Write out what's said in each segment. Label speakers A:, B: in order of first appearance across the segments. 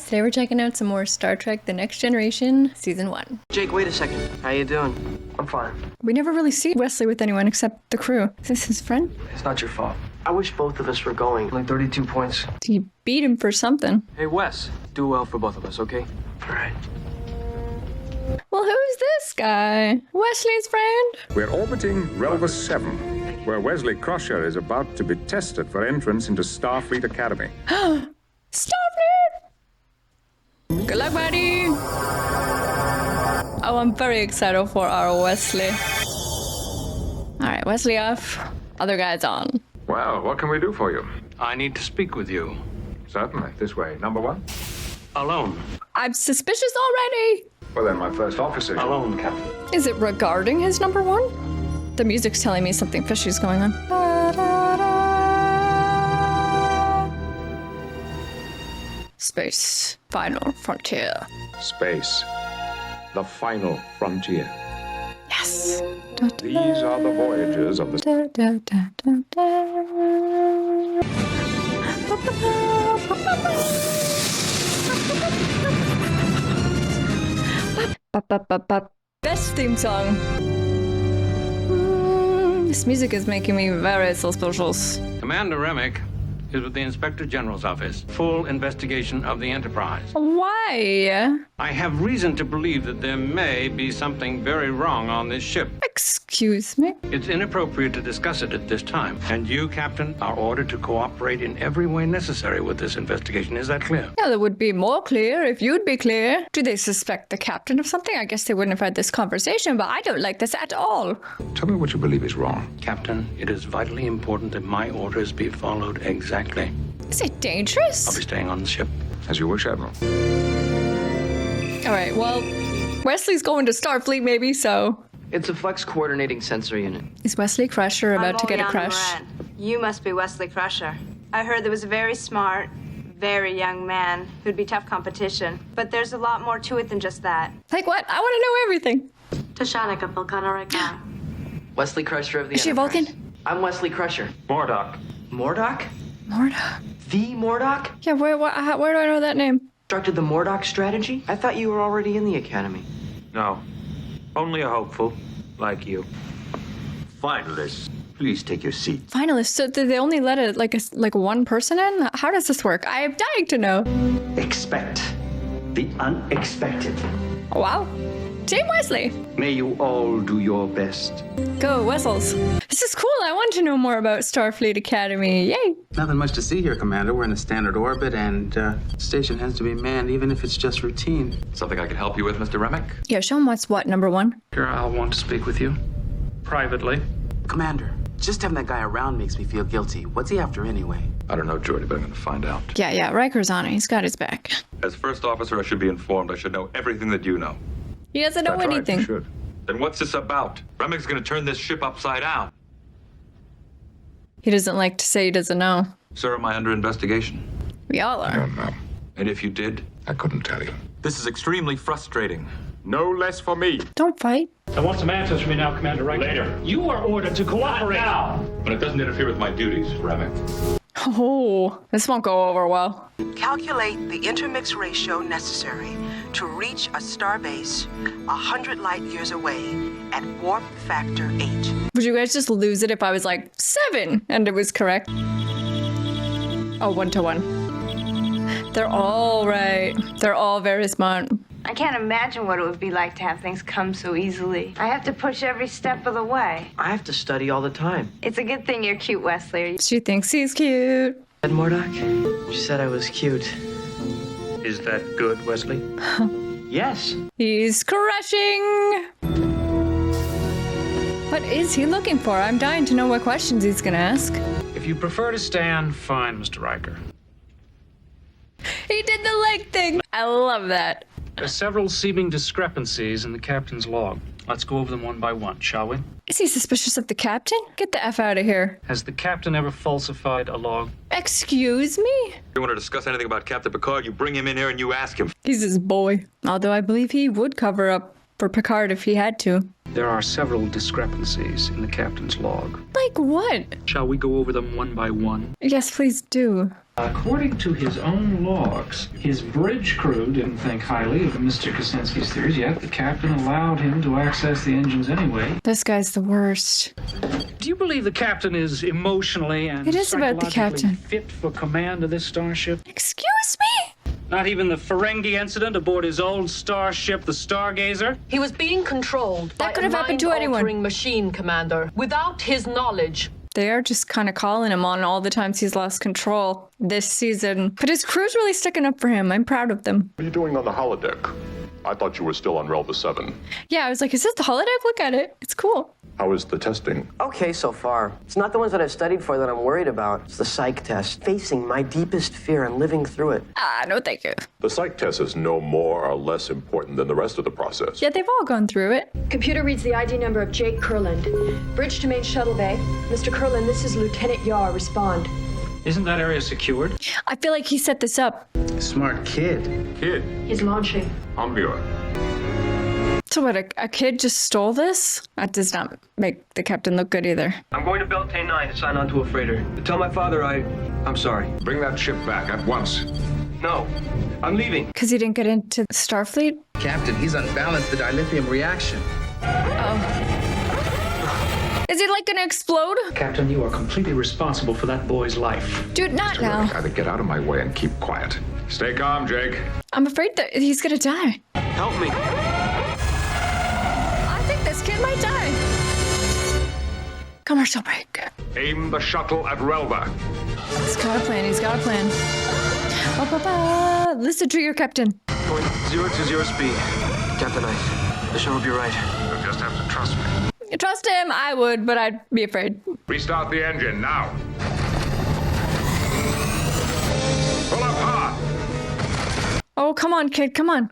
A: Today we're checking out some more Star Trek The Next Generation Season 1.
B: Jake, wait a second. How you doing? I'm fine.
A: We never really see Wesley with anyone except the crew. Is this his friend?
B: It's not your fault. I wish both of us were going. Like 32 points.
A: He beat him for something.
C: Hey, Wes. Do well for both of us, okay?
B: All right.
A: Well, who's this guy? Wesley's friend?
D: We're orbiting Rover 7, where Wesley Crusher is about to be tested for entrance into Starfleet Academy.
A: Starfleet! Good luck, buddy! Oh, I'm very excited for our Wesley. Alright, Wesley off. Other guy's on.
D: Well, what can we do for you?
C: I need to speak with you.
D: Certainly. This way. Number 1?
C: Alone.
A: I'm suspicious already!
D: Well, then, my first officer.
C: Alone, Captain.
A: Is it regarding his number 1? The music's telling me something fishy's going on. Space. Final frontier.
D: Space. The final frontier.
A: Yes.
D: These are the voyages of the... Best theme song. This music is making me very suspicious.
C: Commander Remick is with the Inspector General's office. Full investigation of the Enterprise.
A: Why?
C: I have reason to believe that there may be something very wrong on this ship.
A: Excuse me?
C: It's inappropriate to discuss it at this time. And you, Captain, are ordered to cooperate in every way necessary with this investigation. Is that clear?
A: Yeah, that would be more clear if you'd be clear. Do they suspect the captain of something? I guess they wouldn't have had this conversation, but I don't like this at all.
D: Tell me what you believe is wrong.
C: Captain, it is vitally important that my orders be followed exactly.
A: Is it dangerous?
C: I'll be staying on the ship.
D: As you wish, Admiral.
A: All right, well, Wesley's going to Starfleet maybe, so...
B: It's a flex coordinating sensor unit.
A: Is Wesley Crusher about to get a crush?
E: Moran. You must be Wesley Crusher. I heard there was a very smart, very young man who'd be tough competition. But there's a lot more to it than just that.
A: Like what? I want to know everything.
E: Tashanika Vulcanarika.
B: Wesley Crusher of the
A: Is she a
B: Enterprise.
A: Vulcan?
B: I'm Wesley Crusher.
C: Mordock.
B: Mordock?
A: Morda.
B: The Mordock?
A: Yeah, where do I know that name?
B: Instructed the Mordock strategy? I thought you were already in the Academy.
F: No. Only a hopeful, like you. Finalists, please take your seat.
A: Finalists. So did they only let like one person in? How does this work? I am dying to know.
F: Expect the unexpected.
A: Oh, wow. Team Wesley.
F: May you all do your best.
A: Go, Wessels. This is cool. I want to know more about Starfleet Academy. Yay.
G: Nothing much to see here, Commander. We're in a standard orbit, and station has to be manned, even if it's just routine.
H: Something I can help you with, Mr. Remick?
A: Yeah, show him what's what, number 1.
C: Sure, I'll want to speak with you. Privately.
G: Commander, just having that guy around makes me feel guilty. What's he after anyway?
H: I don't know, Jordy, but I'm going to find out.
A: Yeah, Riker's on it. He's got his back.
H: As first officer, I should be informed. I should know everything that you know.
A: He doesn't know
D: That's right,
A: anything.
D: you should.
H: Then what's this about? Remick's going to turn this ship upside down.
A: He doesn't like to say he doesn't know.
H: Sir, am I under investigation?
A: We all
D: I
A: are.
D: don't know.
H: And if you did?
D: I couldn't tell you.
H: This is extremely frustrating.
D: No less for me.
A: Don't fight.
I: I want some answers from you now, Commander Riker. Later. You are ordered to cooperate. Now.
H: But it doesn't interfere with my duties, Remick.
A: Oh, this won't go over well.
J: Calculate the intermix ratio necessary to reach a starbase 100 light years away at warp factor 8.
A: Would you guys just lose it if I was like 7 and it was correct? Oh, 1 to 1. They're all right. They're all very smart.
E: I can't imagine what it would be like to have things come so easily. I have to push every step of the way.
B: I have to study all the time.
E: It's a good thing you're cute, Wesley.
A: She thinks he's cute.
B: Ed Mordock? She said I was cute.
F: Is that good, Wesley?
B: Yes.
A: He's crushing. What is he looking for? I'm dying to know what questions he's gonna ask.
I: If you prefer to stand, fine, Mr. Riker.
A: He did the leg thing. I love that.
I: There are several seeming discrepancies in the captain's log. Let's go over them one by one, shall we?
A: Is he suspicious of the captain? Get the F out of here.
I: Has the captain ever falsified a log?
A: Excuse me?
H: If you want to discuss anything about Captain Picard, you bring him in here and you ask him.
A: He's his boy. Although I believe he would cover up for Picard if he had to.
I: There are several discrepancies in the captain's log.
A: Like what?
I: Shall we go over them one by one?
A: Yes, please do.
I: According to his own logs, his bridge crew didn't think highly of Mr. Kosinski's theories, yet the captain allowed him to access the engines anyway.
A: This guy's the worst.
I: Do you believe the captain is emotionally and
A: It is about the captain.
I: fit for command of this starship?
A: Excuse me?
I: Not even the Ferengi incident aboard his old starship, the Stargazer?
K: He was being controlled by
A: could have
K: a
A: happened to anyone.
K: mind-altering machine, Commander, without his knowledge.
A: They are just kind of calling him on all the times he's lost control this season. But his crew's really sticking up for him. I'm proud of them.
L: What are you doing on the holodeck? I thought you were still on Relva 7.
A: Yeah, I was like, is this the holodeck? Look at it. It's cool.
L: How is the testing?
B: Okay so far. It's not the ones that I've studied for that I'm worried about. It's the psych test. Facing my deepest fear and living through it.
A: Ah, no thank you.
L: The psych test is no more or less important than the rest of the process.
A: Yeah, they've all gone through it.
M: Computer reads the ID number of Jake Kurland. Bridge to main shuttle bay. Mr. Kurland, this is Lieutenant Yar. Respond.
I: Isn't that area secured?
A: I feel like he set this up.
G: Smart kid.
L: Kid,
M: He's launching.
L: on board.
A: So what, a kid just stole this? That does not make the captain look good either.
B: I'm going to Beltane 9 to sign on to a freighter. Tell my father I'm sorry.
D: Bring that ship back at once.
B: No, I'm leaving.
A: Because he didn't get into Starfleet?
G: Captain, he's unbalanced the dilithium reaction.
A: Is it like gonna explode?
I: Captain, you are completely responsible for that boy's life.
A: Dude, not now.
D: Either get out of my way and keep quiet. Stay calm, Jake.
A: I'm afraid that he's gonna die.
B: Help me.
A: I think this kid might die. Commercial break.
D: Aim the shuttle at Relva.
A: He's got a plan. He's got a plan. Ba-ba-ba. Listen to your captain.
B: Going 0 to 0 speed. Captain, the shuttle will be right.
D: You'll just have to trust me.
A: You trust him? I would, but I'd be afraid.
D: Restart the engine now. Pull up hard.
A: Oh, come on, kid. Come on.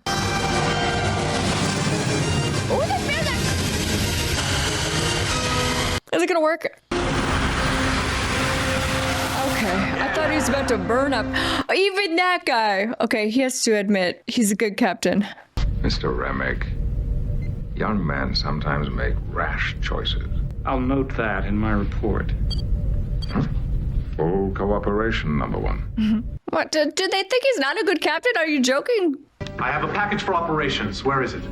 A: Oh, the physics! Is it gonna work? Okay, I thought he was about to burn up. Even that guy. Okay, he has to admit, he's a good captain.
D: Mr. Remick, young men sometimes make rash choices.
I: I'll note that in my report.
D: Full cooperation, number one.
A: What, do they think he's not a good captain? Are you joking?
F: I have a package for operations. Where is it?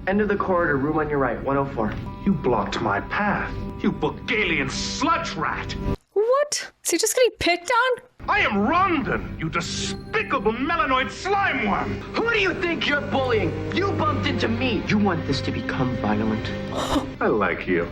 B: End of the corridor, room on your right, 104.
F: You blocked my path. You Bulgarian sludge rat.
A: What? Is he just getting picked on?
F: I am Rondon, you despicable melanoid slime worm.
B: Who do you think you're bullying? You bumped into me. You want this to become violent.
F: I like you.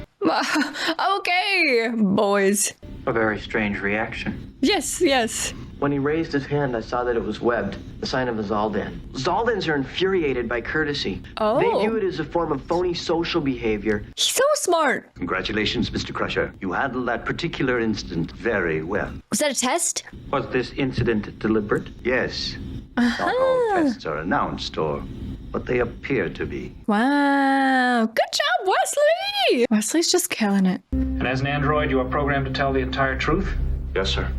A: Okay, boys.
F: A very strange reaction.
A: Yes, yes.
B: When he raised his hand, I saw that it was webbed, the sign of a Zaldan. Zaldans are infuriated by courtesy.
A: Oh.
B: They view it as a form of phony social behavior.
A: He's so smart.
F: Congratulations, Mr. Crusher. You handled that particular incident very well.
A: Was that a test?
F: Was this incident deliberate? Yes. Not all tests are announced, but they appear to be.
A: Wow. Good job, Wesley. Wesley's just killing it.
I: And as an android, you are programmed to tell the entire truth?
F: Yes, sir.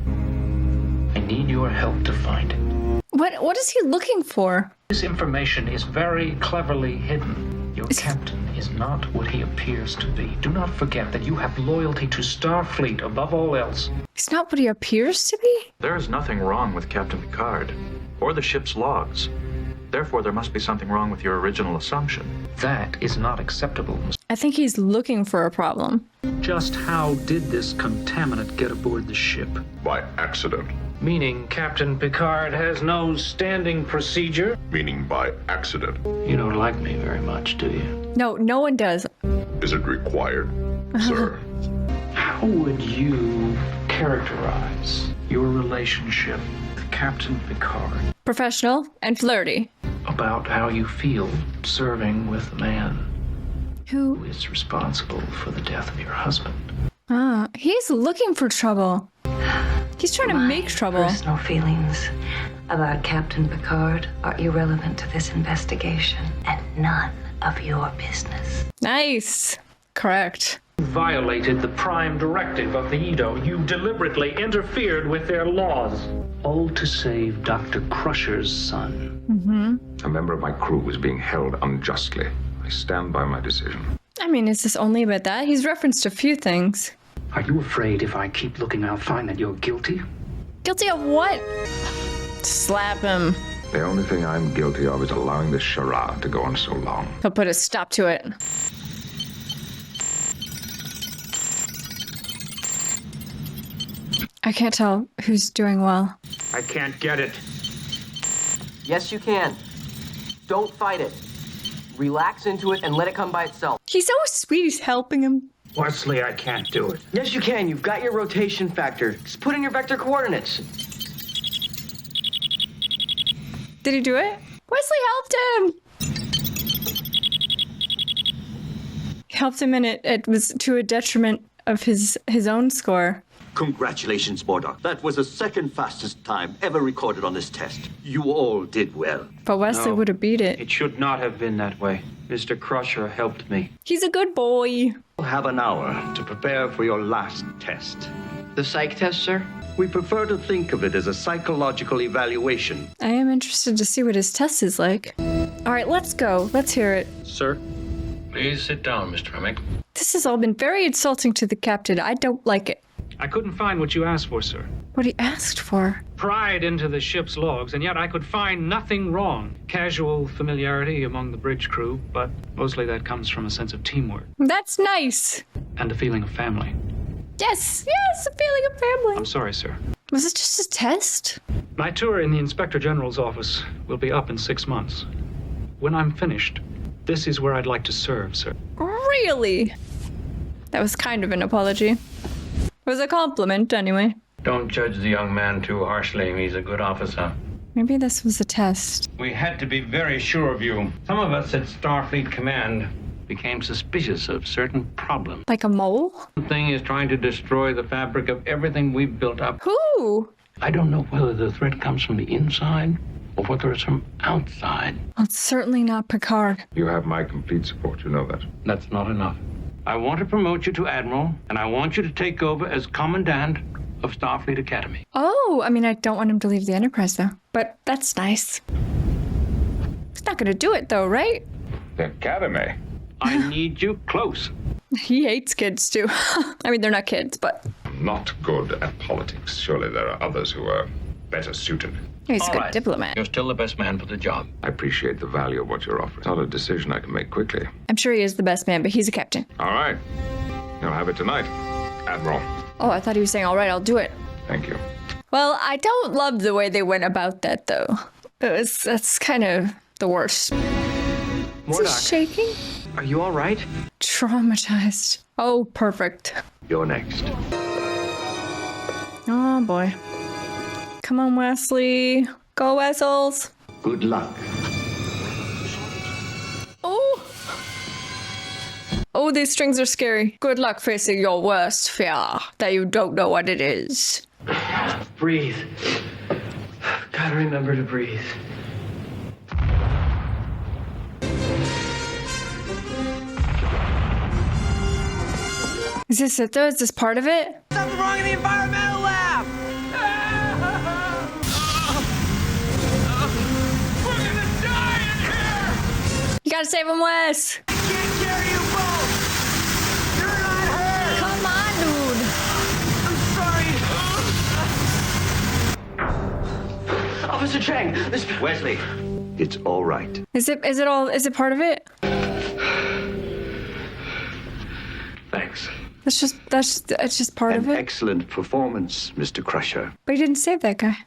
I: I need your help to find it.
A: What is he looking for?
I: This information is very cleverly hidden. Your captain is not what he appears to be. Do not forget that you have loyalty to Starfleet above all else.
A: He's not what he appears to be?
H: There is nothing wrong with Captain Picard or the ship's logs. Therefore, there must be something wrong with your original assumption.
I: That is not acceptable.
A: I think he's looking for a problem.
I: Just how did this contaminant get aboard the ship?
L: By accident.
I: Meaning Captain Picard has no standing procedure?
L: Meaning by accident.
I: You don't like me very much, do you?
A: No, no one does.
L: Is it required, sir?
I: How would you characterize your relationship with Captain Picard?
A: Professional and flirty.
I: About how you feel serving with the man
A: Who
I: is responsible for the death of your husband.
A: He's looking for trouble. He's trying to make trouble.
N: Personal feelings about Captain Picard are irrelevant to this investigation and none of your business.
A: Nice. Correct.
I: You violated the prime directive of the Edo. You deliberately interfered with their laws. All to save Dr. Crusher's son.
D: A member of my crew was being held unjustly. I stand by my decision.
A: I mean, is this only about that? He's referenced a few things.
I: Are you afraid if I keep looking, I'll find that you're guilty?
A: Guilty of what? Slap him.
D: The only thing I'm guilty of is allowing this charade to go on so long.
A: He'll put a stop to it. I can't tell who's doing well.
C: I can't get it.
B: Yes, you can. Don't fight it. Relax into it and let it come by itself.
A: He's so sweet. He's helping him.
C: Wesley, I can't do it.
B: Yes, you can. You've got your rotation factor. Just put in your vector coordinates.
A: Did he do it? Wesley helped him. He helped him, and it was to a detriment of his own score.
F: Congratulations, Mordok. That was the second fastest time ever recorded on this test. You all did well.
A: But Wesley would have beat it.
H: It should not have been that way. Mr. Crusher helped me.
A: He's a good boy.
F: You'll have an hour to prepare for your last test.
B: The psych test, sir?
F: We prefer to think of it as a psychological evaluation.
A: I am interested to see what his test is like. All right, let's go. Let's hear it.
H: Sir, please sit down, Mr. Emick.
A: This has all been very insulting to the captain. I don't like it.
I: I couldn't find what you asked for, sir.
A: What he asked for?
I: Pried into the ship's logs, and yet I could find nothing wrong. Casual familiarity among the bridge crew, but mostly that comes from a sense of teamwork.
A: That's nice.
I: And a feeling of family.
A: Yes, a feeling of family.
I: I'm sorry, sir.
A: Was it just a test?
I: My tour in the Inspector General's office will be up in 6 months. When I'm finished, this is where I'd like to serve, sir.
A: Really? That was kind of an apology. It was a compliment, anyway.
C: Don't judge the young man too harshly. He's a good officer.
A: Maybe this was a test.
C: We had to be very sure of you. Some of us at Starfleet Command became suspicious of certain problems.
A: Like a mole?
C: One thing is trying to destroy the fabric of everything we've built up.
A: Who?
C: I don't know whether the threat comes from the inside or whether it's from outside.
A: Well, it's certainly not Picard.
D: You have my complete support, you know that.
C: That's not enough. I want to promote you to Admiral, and I want you to take over as Commandant of Starfleet Academy.
A: Oh, I mean, I don't want him to leave the Enterprise, though. But that's nice. He's not going to do it, though, right?
D: The Academy?
C: I need you close.
A: He hates kids, too. I mean, they're not kids, but...
D: I'm not good at politics. Surely there are others who are better suited.
A: He's a
C: All
A: good
C: right.
A: diplomat.
C: You're still the best man for the job.
D: I appreciate the value of what you're offering. It's not a decision I can make quickly.
A: I'm sure he is the best man, but he's a captain.
D: All right. You'll have it tonight, Admiral.
A: Oh, I thought he was saying, all right, I'll do it.
D: Thank you.
A: Well, I don't love the way they went about that, though. That's kind of the worst. Is he
B: Mordok,
A: shaking?
B: are you all right?
A: Traumatized. Oh, perfect.
F: You're next.
A: Oh, boy. Come on, Wesley. Go, Wessels.
F: Good luck.
A: Oh. Oh, these strings are scary. Good luck facing your worst fear that you don't know what it is.
B: Breathe. Gotta remember to breathe.
A: Is this it, though? Is this part of it?
B: Something wrong in the environmental lab! We're gonna die in here!
A: You gotta save him, Wes.
B: I can't carry you both! You're not hurt!
A: Come on, dude.
B: I'm sorry! Officer Chang, this...
F: Wesley, it's all right.
A: Is it part of it?
F: Thanks.
A: It's just part of
F: An
A: it.
F: excellent performance, Mr. Crusher.
A: But he didn't save that guy.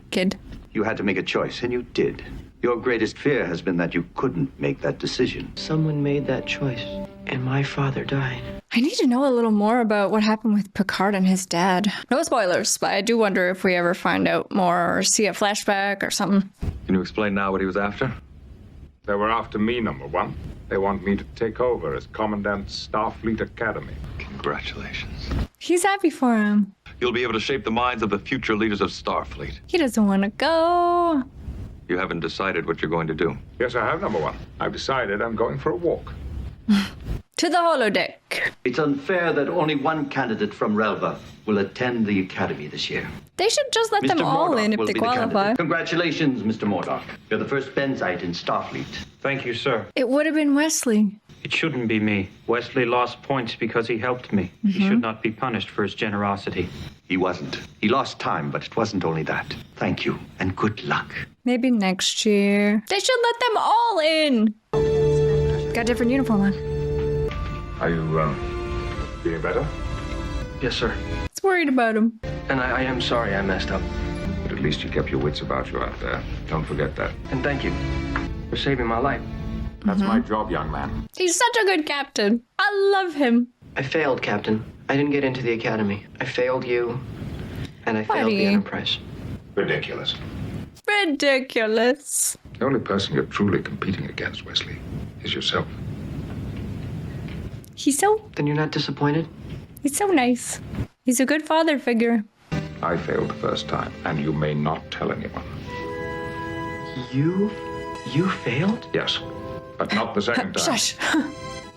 A: Kid.
F: You had to make a choice, and you did. Your greatest fear has been that you couldn't make that decision.
B: Someone made that choice, and my father died.
A: I need to know a little more about what happened with Picard and his dad. No spoilers, but I do wonder if we ever find out more or see a flashback or something.
H: Can you explain now what he was after?
D: They were after me, number one. They want me to take over as Commandant Starfleet Academy.
H: Congratulations.
A: He's happy for him.
H: You'll be able to shape the minds of the future leaders of Starfleet.
A: He doesn't want to go.
H: You haven't decided what you're going to do.
D: Yes, I have, number one. I've decided I'm going for a walk.
A: To the holodeck.
F: It's unfair that only one candidate from Relva will attend the Academy this year.
A: They should just let them all in if they qualify.
F: Congratulations, Mr. Mordok. You're the first Benzite in Starfleet.
C: Thank you, sir.
A: It would have been Wesley.
C: It shouldn't be me. Wesley lost points because he helped me. He should not be punished for his generosity.
F: He wasn't. He lost time, but it wasn't only that. Thank you, and good luck.
A: Maybe next year. They should let them all in. Got different uniform on.
D: Are you, feeling better?
B: Yes, sir.
A: I was worried about him.
B: And I am sorry I messed up.
D: But at least you kept your wits about you out there. Don't forget that.
B: And thank you for saving my life.
D: That's my job, young man.
A: He's such a good captain. I love him.
B: I failed, Captain. I didn't get into the academy. I failed you, and I failed the
A: Buddy.
B: Enterprise.
D: Ridiculous.
A: Ridiculous.
D: The only person you're truly competing against, Wesley, is yourself.
A: He's so
B: disappointed?
A: He's so nice. He's a good father figure.
D: I failed the first time, and you may not tell anyone.
B: You failed?
D: Yes, but not the second time.
A: Shush.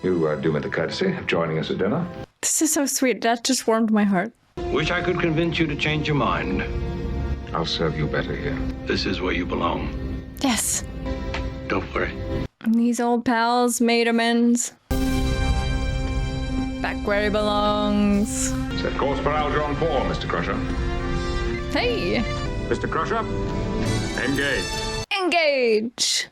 D: You do me the courtesy of joining us at dinner.
A: This is so sweet. That just warmed my heart.
C: Wish I could convince you to change your mind.
D: I'll serve you better here.
C: This is where you belong.
A: Yes.
C: Don't worry.
A: And these old pals made amends. Back where he belongs.
D: Set course for Algernon 4, Mr. Crusher.
A: Hey.
D: Mr. Crusher, engage.
A: Engage.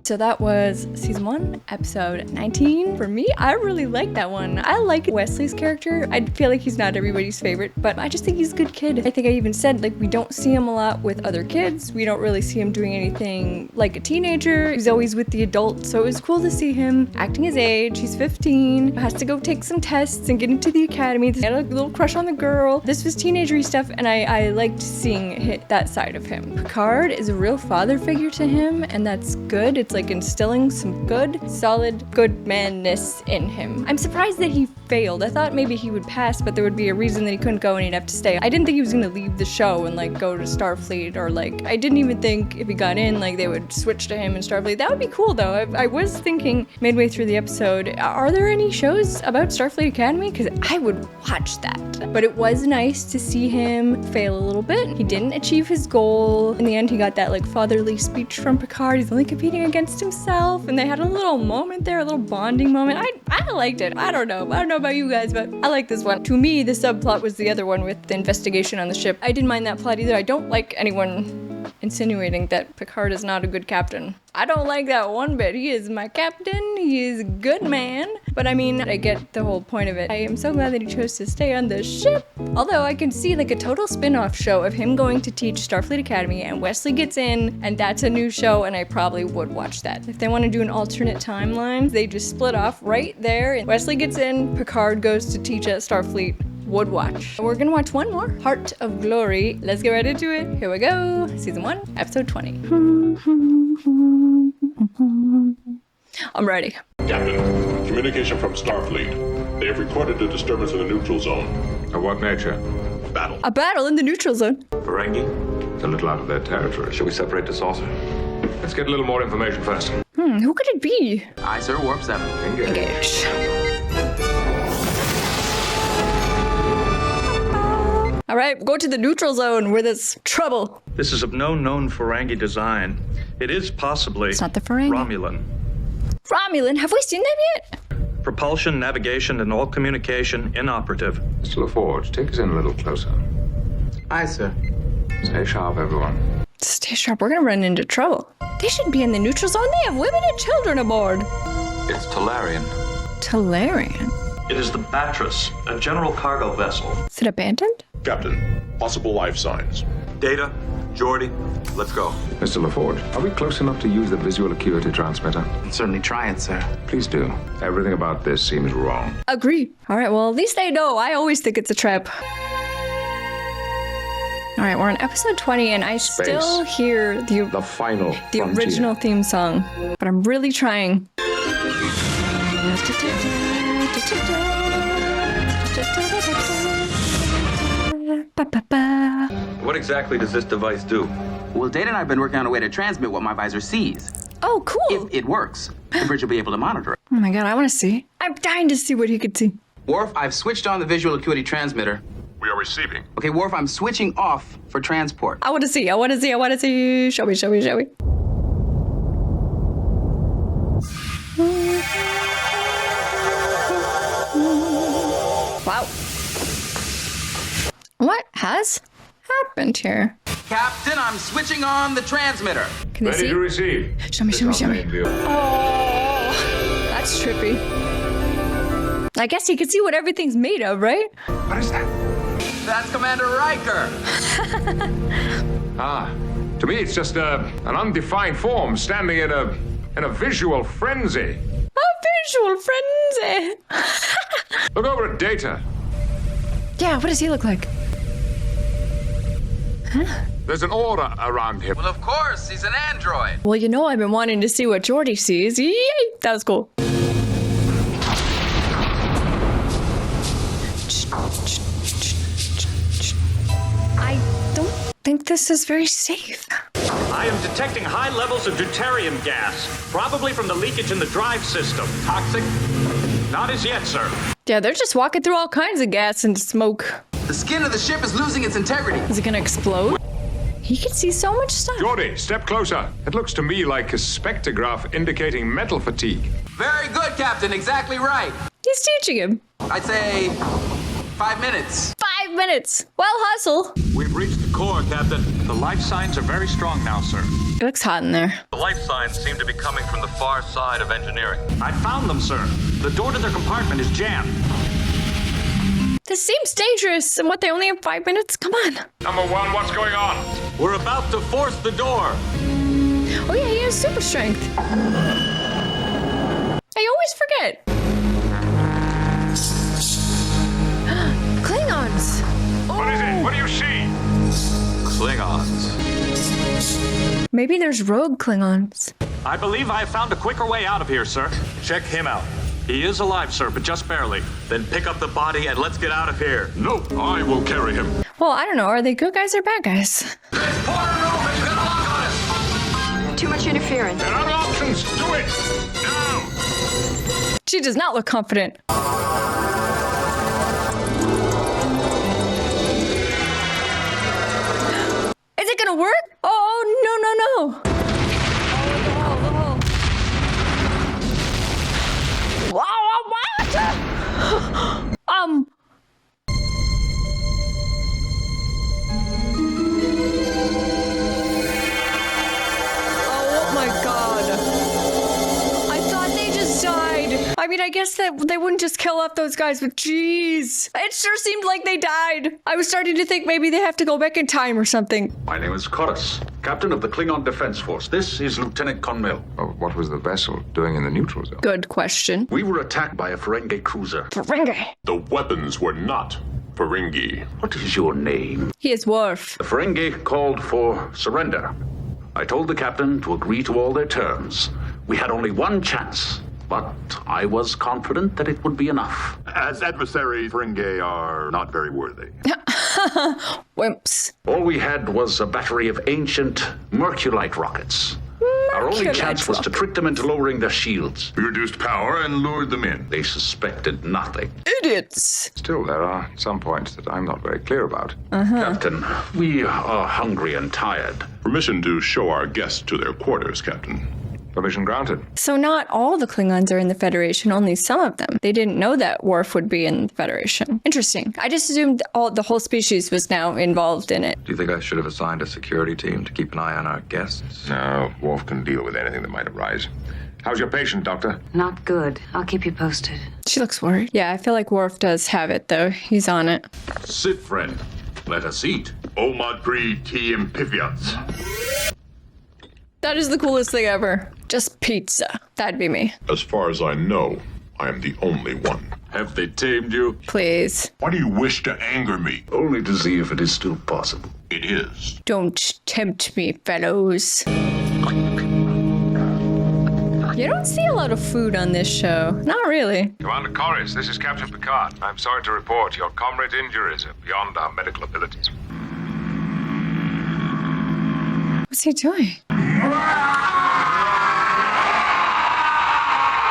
A: So that was season 1, episode 19. For me, I really like that one. I like Wesley's character. I feel like he's not everybody's favorite, but I just think he's a good kid. I think I even said, like, we don't see him a lot with other kids. We don't really see him doing anything like a teenager. He's always with the adults, so it was cool to see him acting his age. He's 15, has to go take some tests and get into the academy. He had a little crush on the girl. This was teenagery stuff, and I liked seeing that side of him. Picard is a real father figure to him, and that's good. It's like instilling some good, solid, good manness in him. I'm surprised that he failed. I thought maybe he would pass, but there would be a reason that he couldn't go and he'd have to stay. I didn't think he was gonna leave the show and like go to Starfleet, or like, I didn't even think if he got in, like they would switch to him in Starfleet. That would be cool though. I was thinking midway through the episode, are there any shows about Starfleet Academy? Because I would watch that. But it was nice to see him fail a little bit. He didn't achieve his goal. In the end, he got that like fatherly speech from Picard. He's only competing against himself, and they had a little moment there, a little bonding moment. I liked it. I don't know about you guys, but I like this one. To me, the subplot was the other one with the investigation on the ship. I didn't mind that plot either. I don't like anyone insinuating that Picard is not a good captain. I don't like that one bit. He is my captain. He is a good man. But I mean, I get the whole point of it. I am so glad that he chose to stay on the ship. Although I can see like a total spin-off show of him going to teach Starfleet Academy and Wesley gets in, and that's a new show, and I probably would watch that. If they want to do an alternate timeline, they just split off right there, and Wesley gets in, Picard goes to teach at Starfleet. Would watch. We're gonna watch one more, Heart of Glory. Let's get right into it. Here we go. Season 1, episode 20. I'm ready.
L: Captain, communication from Starfleet. They have recorded a disturbance in the neutral zone.
D: Of what nature?
L: Battle.
A: A battle in the neutral zone.
D: Ferengi? It's a little out of their territory.
F: Shall we separate the saucer?
D: Let's get a little more information first.
A: Who could it be?
G: Aye, sir. Warp 7.
A: Engage. All right, go to the neutral zone where there's trouble.
H: This is of no known Ferengi design. It is possibly
A: It's not the Ferengi.
H: Romulan.
A: Romulan, have we seen them yet?
H: Propulsion, navigation, and all communication inoperative.
D: Mr. LaForge, take us in a little closer.
G: Aye, sir.
D: Stay sharp, everyone.
A: Stay sharp, we're gonna run into trouble. They should be in the neutral zone. They have women and children aboard.
H: It's Talarian.
A: Talarian?
H: It is the Batris, a general cargo vessel.
A: Is it abandoned?
L: Captain, possible life signs.
F: Data, Geordi, let's go.
D: Mr. LaForge, are we close enough to use the visual acuity transmitter?
G: I'll certainly try it, sir.
D: Please do. Everything about this seems wrong.
A: Agree. All right, well, at least they know. I always think it's a trap. All right, we're on episode 20, and I still hear
D: the final
A: the
D: frontier.
A: original theme song, but I'm really trying.
F: What exactly does this device do?
G: Well, Data and I have been working on a way to transmit what my visor sees.
A: Oh, cool.
G: If it works, the bridge will be able to monitor it.
A: Oh my god, I want to see. I'm dying to see what he could see.
G: Worf, I've switched on the visual acuity transmitter.
L: We are receiving.
G: Okay, Worf, I'm switching off for transport.
A: I want to see. Show me. Wow. What has happened here?
O: Captain, I'm switching on the transmitter.
A: Can they see?
D: Ready to receive.
A: Show me, show me, show me. Oh, that's trippy. I guess you can see what everything's made of, right?
D: What is that?
O: That's Commander Riker.
D: To me, it's just an undefined form standing in a visual frenzy.
A: A visual frenzy.
D: Look over at Data.
A: Yeah, what does he look like? Huh?
D: There's an aura around him.
O: Well, of course, he's an android.
A: Well, you know I've been wanting to see what Geordi sees. Yay! That was cool. I don't think this is very safe.
P: I am detecting high levels of deuterium gas, probably from the leakage in the drive system. Toxic? Not as yet, sir.
A: Yeah, they're just walking through all kinds of gas and smoke.
O: The skin of the ship is losing its integrity.
A: Is it gonna explode? He can see so much stuff.
D: Geordi, step closer. It looks to me like a spectrograph indicating metal fatigue.
O: Very good, Captain. Exactly right.
A: He's teaching him.
O: I'd say 5 minutes.
A: 5 minutes. Well, hustle.
H: We've reached the core, Captain. The life signs are very strong now, sir.
A: It looks hot in there.
H: The life signs seem to be coming from the far side of engineering.
P: I found them, sir. The door to their compartment is jammed.
A: This seems dangerous. And what, they only have 5 minutes? Come on.
D: Number one, what's going on?
P: We're about to force the door.
A: Oh yeah, he has super strength. I always forget. Klingons.
D: What is it? What do you see?
H: Klingons.
A: Maybe there's rogue Klingons.
P: I believe I have found a quicker way out of here, sir. Check him out. He is alive, sir, but just barely. Then pick up the body and let's get out of here.
L: No, I will carry him.
A: Well, I don't know. Are they good guys or bad guys?
O: Let's pour it over. You got a lock on us.
M: Too much interference.
D: There are options. Do it. Now.
A: She does not look confident. Is it gonna work? Oh, no, no, no. Wow, what? Oh my god. I thought they just died. I mean, I guess that they wouldn't just kill off those guys, but jeez. It sure seemed like they died. I was starting to think maybe they have to go back in time or something.
H: My name is Koris, captain of the Klingon Defense Force. This is Lieutenant Conmel.
D: What was the vessel doing in the neutral zone?
A: Good question.
H: We were attacked by a Ferengi cruiser.
A: Ferengi?
L: The weapons were not Ferengi.
H: What is your name?
A: He is Worf.
H: The Ferengi called for surrender. I told the captain to agree to all their terms. We had only one chance, but I was confident that it would be enough.
L: As adversaries, Ferengi are not very worthy.
A: Wimps.
H: All we had was a battery of ancient Merculite rockets. Our only chance was to trick them into lowering their shields.
L: We reduced power and lured them in.
H: They suspected nothing.
A: Idiots.
D: Still, there are some points that I'm not very clear about.
H: Captain, we are hungry and tired.
L: Permission to show our guests to their quarters, Captain.
D: Permission granted.
A: So not all the Klingons are in the Federation, only some of them. They didn't know that Worf would be in the Federation. Interesting. I just assumed the whole species was now involved in it.
F: Do you think I should have assigned a security team to keep an eye on our guests?
D: No, Worf can deal with anything that might arise. How's your patient, Doctor?
N: Not good. I'll keep you posted.
A: She looks worried. Yeah, I feel like Worf does have it, though. He's on it.
L: Sit, friend. Let us eat. Omadri Tiem Piviats.
A: That is the coolest thing ever. Just pizza. That'd be me.
L: As far as I know, I am the only one.
H: Have they tamed you?
A: Please.
L: Why do you wish to anger me?
H: Only to see if it is still possible.
L: It is.
A: Don't tempt me, fellows. You don't see a lot of food on this show. Not really.
D: Commander Koris, this is Captain Picard. I'm sorry to report your comrade's injuries are beyond our medical abilities.
A: What's he doing?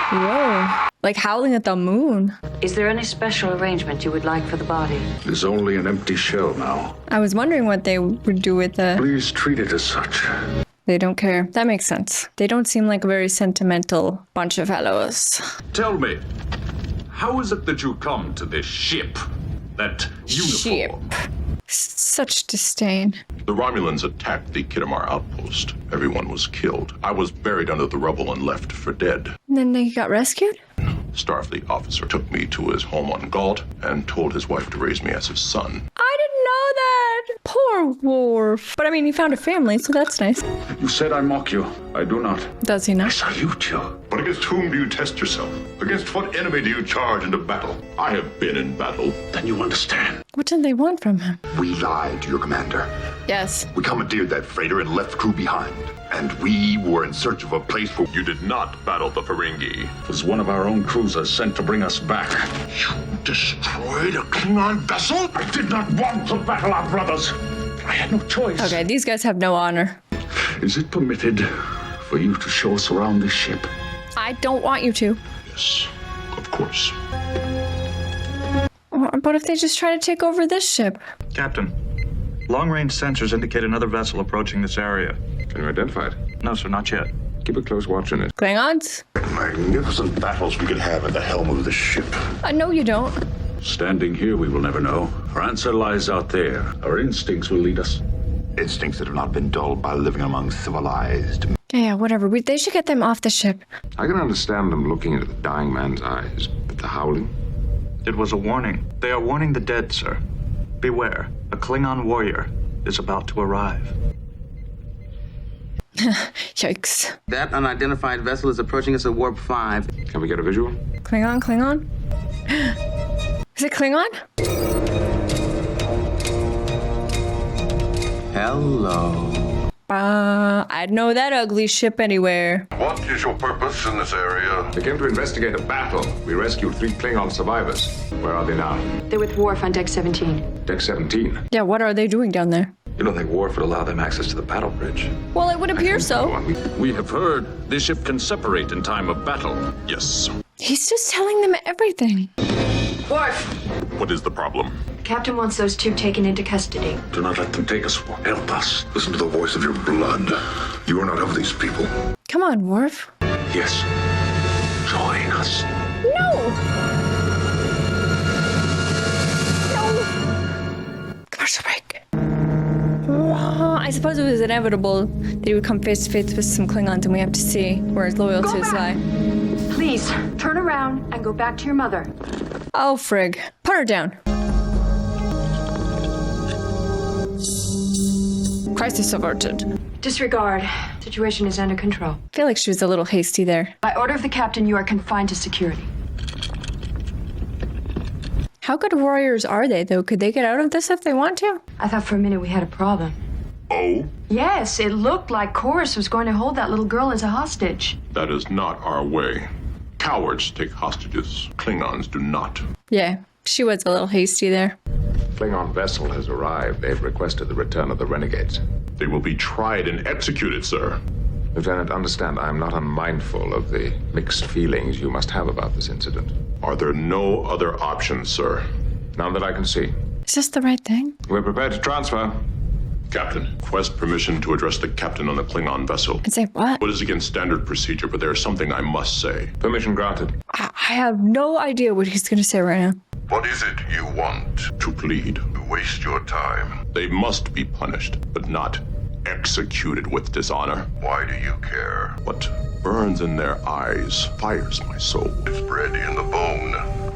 A: Whoa. Like howling at the moon.
N: Is there any special arrangement you would like for the body?
H: It is only an empty shell now.
A: I was wondering what they would do with the...
H: Please treat it as such.
A: They don't care. That makes sense. They don't seem like a very sentimental bunch of fellows.
H: Tell me, How is it that you come to this ship? That uniform?
A: Such disdain.
L: The Romulans attacked the Kittimar outpost. Everyone was killed. I was buried under the rubble and left for dead.
A: And then they got rescued?
L: Starfleet officer took me to his home on Gault and told his wife to raise me as his son.
A: I didn't know that. Poor Worf. But I mean, he found a family, so that's nice.
H: You said I mock you. I do not.
A: Does he not?
H: I salute you.
L: But against whom do you test yourself? Against what enemy do you charge into battle? I have been in battle.
H: Then you understand.
A: What did they want from him?
Q: We lied to your commander.
A: Yes.
Q: We commandeered that freighter and left crew behind. And we were in search of a place for...
L: You did not battle the Ferengi.
H: It was one of our own cruisers sent to bring us back.
Q: You destroyed a Klingon vessel?
H: I did not want to battle our brothers. I had no choice.
A: Okay, these guys have no honor.
H: Is it permitted for you to show us around this ship?
A: I don't want you to.
L: Yes, of course.
A: What if they just try to take over this ship?
P: Captain, long-range sensors indicate another vessel approaching this area.
D: Can you identify it?
P: No, sir, not yet.
D: Keep a close watch on it.
A: Klingons?
Q: Magnificent battles we could have at the helm of the ship.
A: No, you don't.
H: Standing here, we will never know. Our answer lies out there. Our instincts will lead us.
Q: Instincts that have not been dulled by living among civilized.
A: Yeah, whatever. They should get them off the ship.
D: I can understand them looking into the dying man's eyes, but the howling?
P: It was a warning. They are warning the dead, sir. Beware. A Klingon warrior is about to arrive.
A: Yikes.
G: That unidentified vessel is approaching us at warp 5.
D: Can we get a visual?
A: Klingon? Is it Klingon?
G: Hello.
A: I'd know that ugly ship anywhere.
L: What is your purpose in this area?
D: They came to investigate a battle. We rescued 3 Klingon survivors. Where are they now?
M: They're with Worf on Deck 17.
D: Deck 17.
A: Yeah, what are they doing down there?
C: You don't think Worf would allow them access to the battle bridge?
A: Well, it would appear so.
H: We have heard this ship can separate in time of battle.
L: Yes.
A: He's just telling them everything.
M: Worf!
L: What is the problem?
M: Captain wants those 2 taken into custody.
H: Do not let them take us. Help us.
Q: Listen to the voice of your blood. You are not of these people.
A: Come on, Worf.
H: Yes. Join us.
A: No! Commercial break. I suppose it was inevitable that he would come face to face with some Klingons, and we have to see where his loyalties lie.
M: Please, turn around and go back to your mother.
A: Oh, frig. Put her down. Crisis averted.
M: Disregard. Situation is under control.
A: I feel like she was a little hasty there.
M: By order of the captain, you are confined to security.
A: How good warriors are they, though? Could they get out of this if they want to?
M: I thought for a minute we had a problem.
L: Oh?
M: Yes, it looked like Chorus was going to hold that little girl as a hostage.
L: That is not our way. Cowards take hostages. Klingons do not.
A: Yeah, she was a little hasty there.
D: Klingon vessel has arrived. They've requested the return of the renegades.
L: They will be tried and executed, sir.
D: Lieutenant, understand I am not unmindful of the mixed feelings you must have about this incident.
L: Are there no other options, sir?
D: None that I can see.
A: Is this the right thing?
D: We're prepared to transfer.
L: Captain, request permission to address the captain on the Klingon vessel.
A: And say what?
L: What is against standard procedure, but there is something I must say.
D: Permission granted.
A: I have no idea what he's going to say right now.
L: What is it you want? To plead. To waste your time. They must be punished, but not executed with dishonor. Why do you care? What burns in their eyes fires my soul. It's bred in the bone.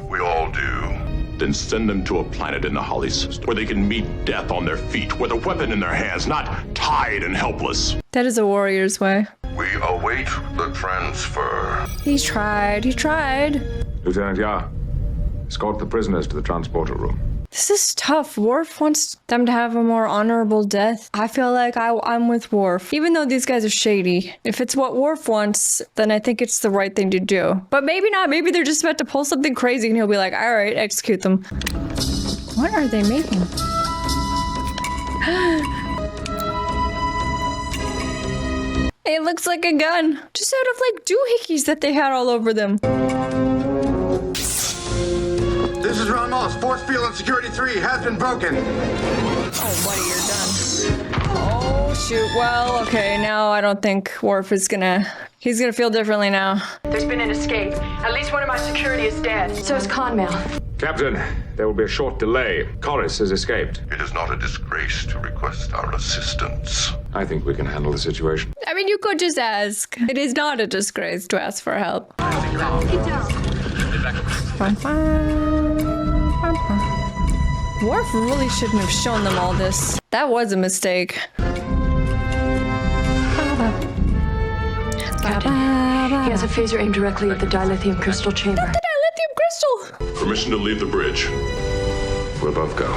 L: We all do. Then send them to a planet in the Holly system where they can meet death on their feet with a weapon in their hands, not tied and helpless.
A: That is a warrior's way.
L: We await the transfer.
A: He tried.
D: Lieutenant Yar, escort the prisoners to the transporter room.
A: This is tough. Worf wants them to have a more honorable death. I feel like I'm with Worf. Even though these guys are shady. If it's what Worf wants, then I think it's the right thing to do. But maybe not. Maybe they're just about to pull something crazy and he'll be like, all right, execute them. What are they making? It looks like a gun. Just out of like doohickeys that they had all over them.
Q: This is Ramos. Force field on security 3 has been broken.
A: Oh, buddy, you're done. Oh, shoot. Well, okay. Now I don't think Worf is gonna He's gonna feel differently now.
M: There's been an escape. At least one of my security is dead. So is Conmail.
D: Captain, there will be a short delay. Corus has escaped.
L: It is not a disgrace to request our assistance.
D: I think we can handle the situation.
A: I mean, you could just ask. It is not a disgrace to ask for help. Worf really shouldn't have shown them all this. That was a mistake.
M: Captain, he has a phaser aimed directly at the dilithium crystal chamber.
A: The dilithium crystal!
L: Permission to leave the bridge.
D: We'll both go.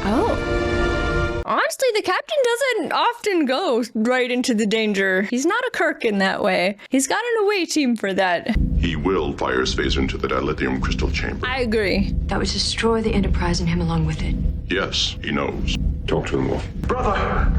A: Oh. Honestly, the captain doesn't often go right into the danger. He's not a Kirk in that way. He's got an away team for that.
L: He will fire his phaser into the dilithium crystal chamber.
A: I agree.
M: That would destroy the Enterprise and him along with it.
L: Yes, he knows.
D: Talk to them, Wolf.
F: Brother!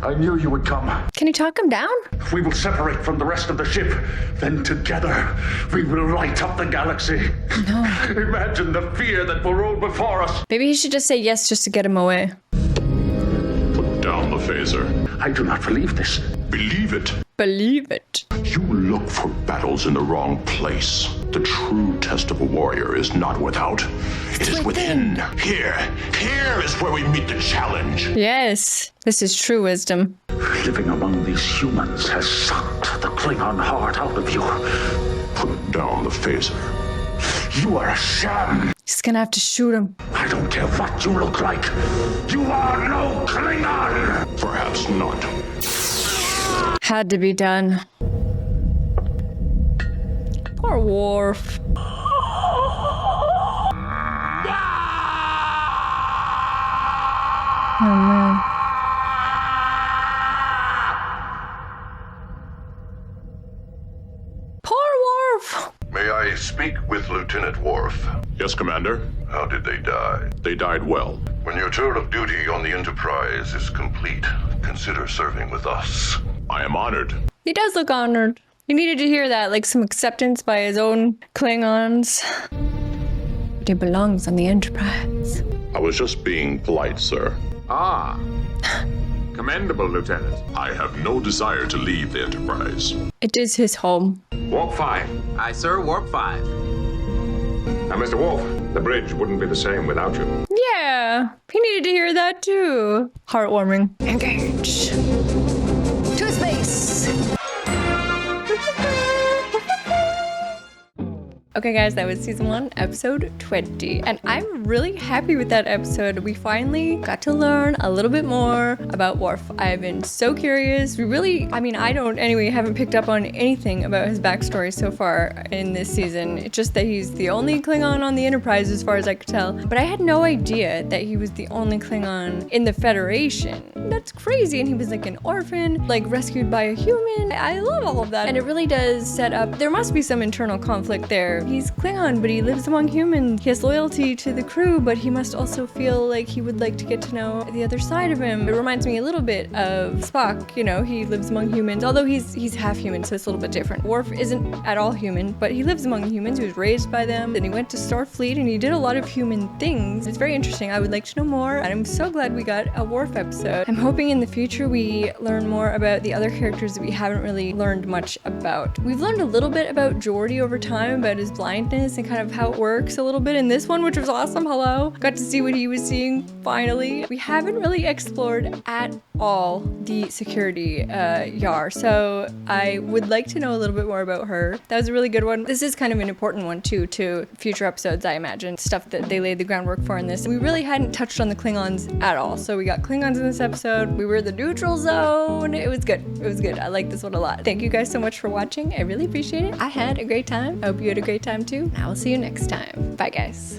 F: I knew you would come.
A: Can you talk him down?
F: We will separate from the rest of the ship. Then together, we will light up the galaxy.
A: No.
F: Imagine the fear that will roll before us.
A: Maybe he should just say yes just to get him away.
L: Put down the phaser.
F: I do not believe this.
L: Believe it.
A: Believe it.
L: You look for battles in the wrong place. The true test of a warrior is not without. It is within. Here is where we meet the challenge.
A: Yes, this is true wisdom.
F: Living among these humans has sucked the Klingon heart out of you.
L: Put down the phaser.
F: You are a sham.
A: He's gonna have to shoot him.
F: I don't care what you look like. You are no Klingon.
L: Perhaps not.
A: Had to be done. Poor Worf. Oh man. Poor Worf.
L: May I speak with Lieutenant Worf? Yes, Commander. How did they die? They died well. When your tour of duty on the Enterprise is complete, consider serving with us. I am honored.
A: He does look honored. He needed to hear that, like some acceptance by his own Klingons. But he belongs on the Enterprise.
L: I was just being polite, sir.
D: Ah. Commendable, Lieutenant.
L: I have no desire to leave the Enterprise.
A: It is his home.
D: Warp 5.
O: Aye, sir. Warp 5.
D: Now, Mr. Wolf, the bridge wouldn't be the same without you.
A: Yeah, he needed to hear that too. Heartwarming. Engage. To space. Okay guys, that was season 1, episode 20. And I'm really happy with that episode. We finally got to learn a little bit more about Worf. I've been so curious. I haven't picked up on anything about his backstory so far in this season. It's just that he's the only Klingon on the Enterprise as far as I could tell. But I had no idea that he was the only Klingon in the Federation. That's crazy. And he was like an orphan, like rescued by a human. I love all of that. And it really does set up, there must be some internal conflict there. He's Klingon, but he lives among humans. He has loyalty to the crew, but he must also feel like he would like to get to know the other side of him. It reminds me a little bit of Spock. You know, he lives among humans, although he's half human, so it's a little bit different. Worf isn't at all human, but he lives among humans. He was raised by them. Then he went to Starfleet, and he did a lot of human things. It's very interesting. I would like to know more, and I'm so glad we got a Worf episode. I'm hoping in the future we learn more about the other characters that we haven't really learned much about. We've learned a little bit about Geordi over time, about his blindness and kind of how it works a little bit in this one, which was awesome. Hello. Got to see what he was seeing finally. We haven't really explored at all the security Yar, so I would like to know a little bit more about her. That was a really good one. This is kind of an important one too to future episodes, I imagine. Stuff that they laid the groundwork for in this. We really hadn't touched on the Klingons at all. So we got Klingons in this episode. We were the neutral zone. It was good. It was good. I like this one a lot. Thank you guys so much for watching. I really appreciate it. I had a great time. I hope you had a great time too. I will see you next time. Bye guys.